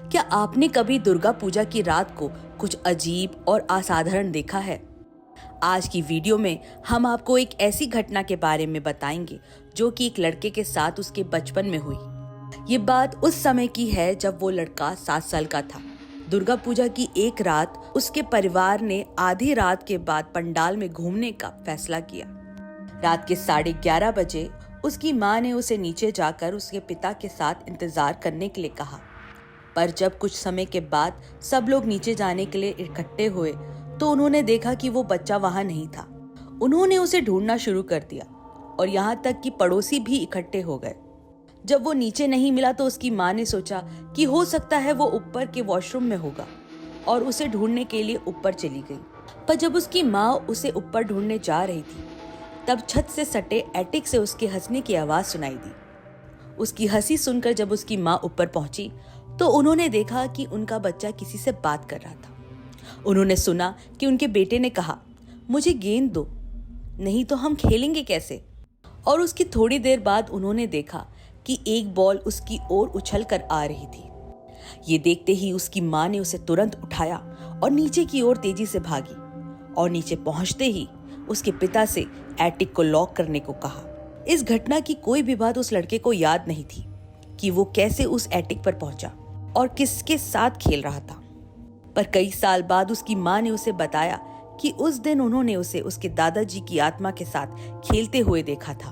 क्या आपने कभी दुर्गा पूजा की रात को कुछ अजीब और असाधारण देखा है? आज की वीडियो में हम आपको एक ऐसी घटना के बारे में बताएंगे जो कि एक लड़के के साथ उसके बचपन में हुई। ये बात उस समय की है जब वो लड़का 7 साल का था। दुर्गा पूजा की एक रात उसके परिवार ने आधी रात के बाद पंडाल में घूमने का फैसला किया। रात के 11:30 बजे उसकी माँ ने उसे नीचे जाकर उसके पिता के साथ इंतजार करने के लिए कहा। पर जब कुछ समय के बाद सब लोग नीचे जाने के लिए इकट्ठे हुए तो उन्होंने देखा कि वो बच्चा वहां नहीं था। उन्होंने उसे ढूंढना शुरू कर दिया और यहाँ तक कि पड़ोसी भी इकट्ठे हो गए। जब वो नीचे नहीं मिला तो उसकी माँ ने सोचा कि हो सकता है वो ऊपर के वॉशरूम में होगा और उसे ढूंढने के लिए ऊपर चली गई। पर जब उसकी माँ उसे ऊपर ढूंढने जा रही थी तब छत से सटे एटिक से उसके हंसने की आवाज सुनाई दी। उसकी हंसी सुनकर जब उसकी माँ ऊपर पहुंची तो उन्होंने देखा कि उनका बच्चा किसी से बात कर रहा था। उन्होंने सुना कि उनके बेटे ने कहा, मुझे गेंद दो, नहीं तो हम खेलेंगे कैसे। और उसकी थोड़ी देर बाद उन्होंने देखा कि एक बॉल उसकी ओर उछल कर आ रही थी। ये देखते ही उसकी माँ ने उसे तुरंत उठाया और नीचे की ओर तेजी से भागी और नीचे पहुंचते ही उसके पिता से एटिक को लॉक करने को कहा। इस घटना की कोई भी बात उस लड़के को याद नहीं थी कि वो कैसे उस एटिक पर पहुंचा और किसके साथ खेल रहा था। पर कई साल बाद उसकी माँ ने उसे बताया कि उस दिन उन्होंने उसे उसके दादाजी की आत्मा के साथ खेलते हुए देखा था।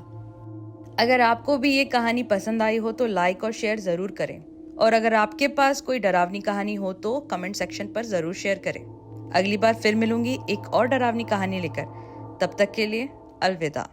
अगर आपको भी ये कहानी पसंद आई हो तो लाइक और शेयर जरूर करें, और अगर आपके पास कोई डरावनी कहानी हो तो कमेंट सेक्शन पर जरूर शेयर करें। अगली बार फिर मिलूंगी एक और डरावनी कहानी लेकर। तब तक के लिए अलविदा।